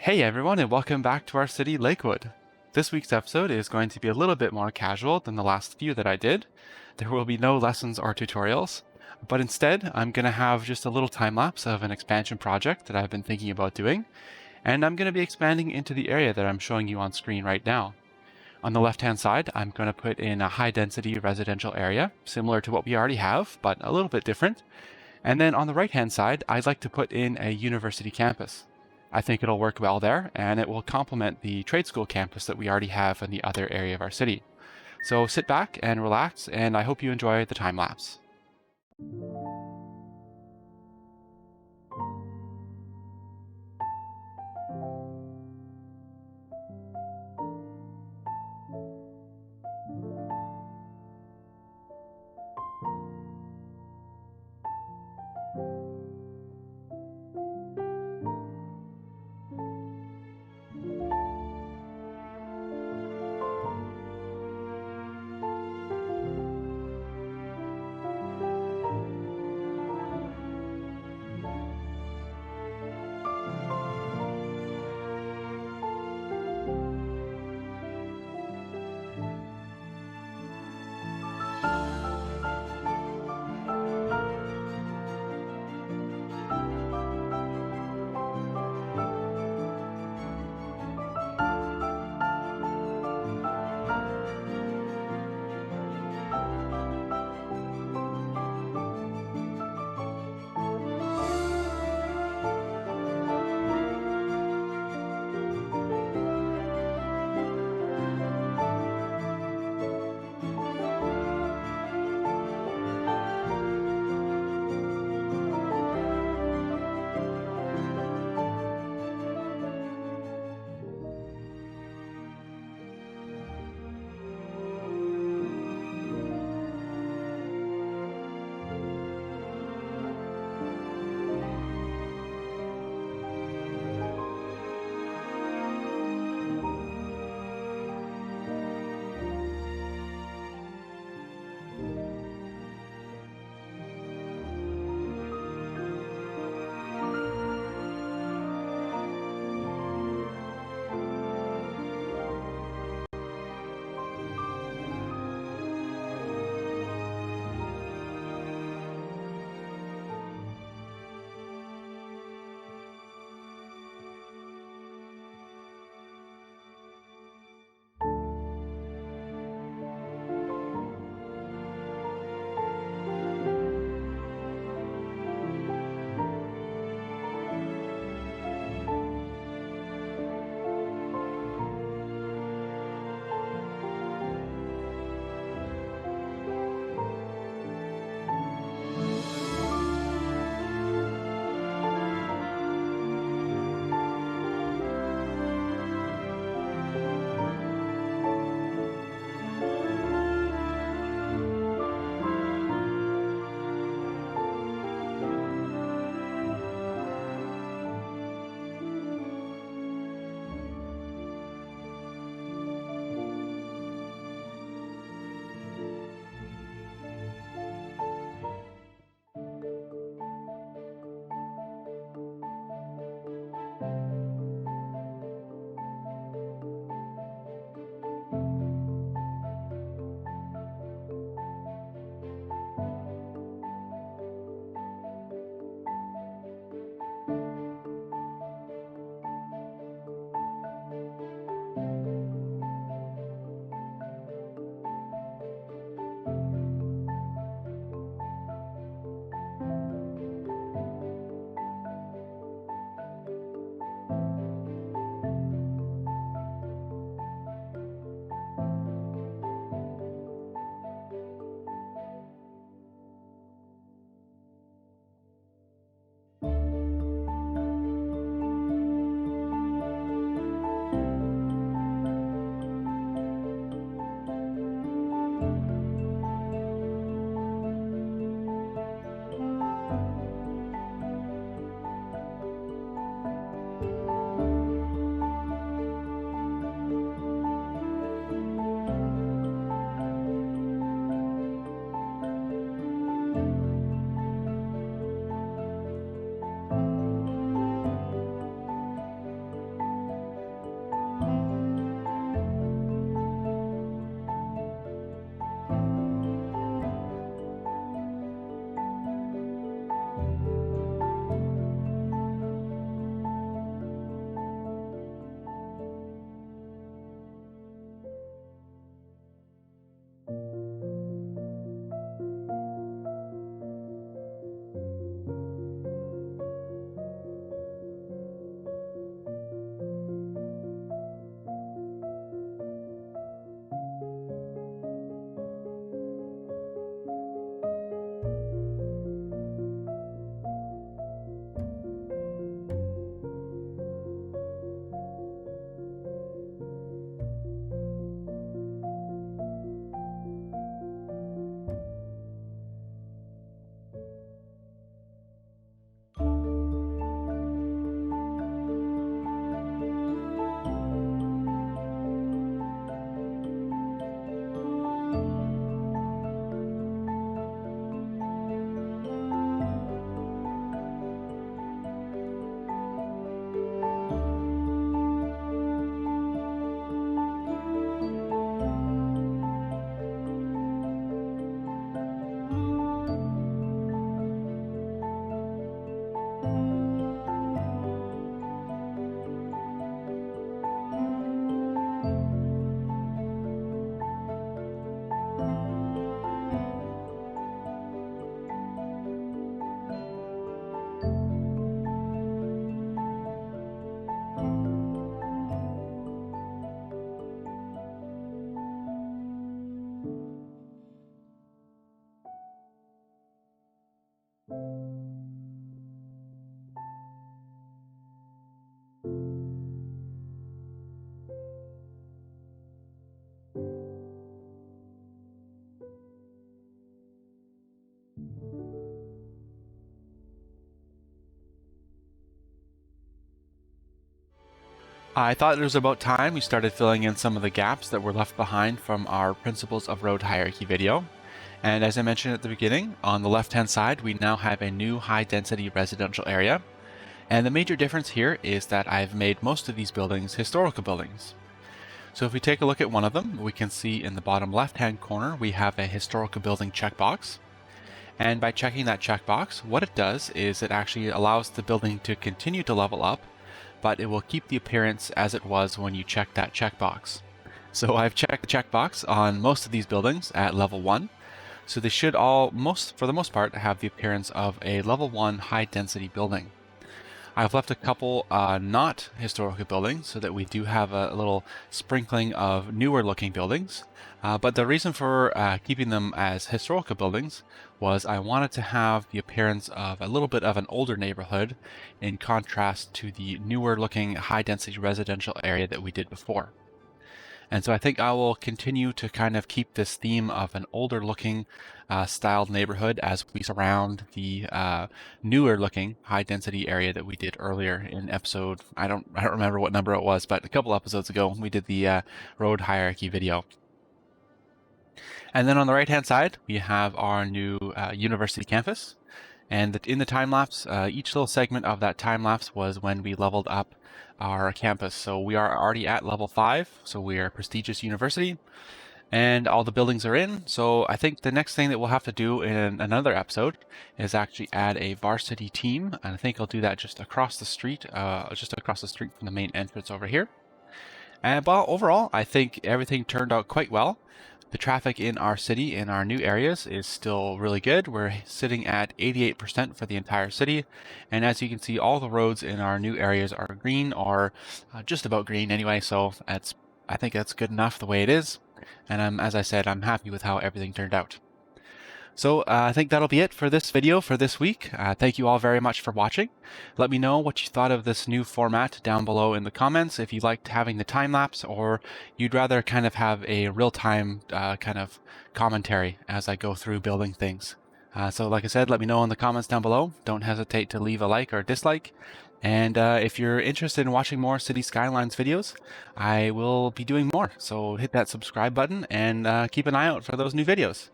Hey everyone, and welcome back to our city, Lakewood. This week's episode is going to be a little bit more casual than the last few that I did. There will be no lessons or tutorials, but instead I'm going to have just a little time lapse of an expansion project that I've been thinking about doing, and I'm going to be expanding into the area that I'm showing you on screen right now. On the left-hand side, I'm going to put in a high-density residential area, similar to what we already have, but a little bit different. And then on the right-hand side, I'd like to put in a university campus. I think it'll work well there, and it will complement the trade school campus that we already have in the other area of our city. So sit back and relax, and I hope you enjoy the time lapse. I thought it was about time we started filling in some of the gaps that were left behind from our Principles of Road Hierarchy video. And as I mentioned at the beginning, on the left-hand side, we now have a new high-density residential area. And the major difference here is that I've made most of these buildings historical buildings. So if we take a look at one of them, we can see in the bottom left-hand corner, we have a historical building checkbox. And by checking that checkbox, what it does is it actually allows the building to continue to level up, but it will keep the appearance as it was when you checked that checkbox. So I've checked the checkbox on most of these buildings at level 1, so they should all, for the most part, have the appearance of a level 1 high-density building. I've left a couple not historical buildings so that we do have a little sprinkling of newer looking buildings. But the reason for keeping them as historical buildings was I wanted to have the appearance of a little bit of an older neighborhood in contrast to the newer looking high density residential area that we did before. And so I think I will continue to kind of keep this theme of an older looking styled neighborhood as we surround the newer looking high density area that we did earlier in episode, I don't remember what number it was, but a couple episodes ago we did the road hierarchy video. And then on the right hand side, we have our new university campus. And in the time-lapse, each little segment of that time-lapse was when we leveled up our campus. So we are already at level 5, so we are a prestigious university, and all the buildings are in. So I think the next thing that we'll have to do in another episode is actually add a varsity team, and I think I'll do that just across the street from the main entrance over here. And well, overall, I think everything turned out quite well. The traffic in our city, in our new areas, is still really good. We're sitting at 88% for the entire city. And as you can see, all the roads in our new areas are green, or just about green anyway. So I think that's good enough the way it is. And as I said, I'm happy with how everything turned out. So I think that'll be it for this video for this week. Thank you all very much for watching. Let me know what you thought of this new format down below in the comments, if you liked having the time-lapse or you'd rather kind of have a real-time kind of commentary as I go through building things. So like I said, let me know in the comments down below. Don't hesitate to leave a like or dislike. And if you're interested in watching more City Skylines videos, I will be doing more. So hit that subscribe button and keep an eye out for those new videos.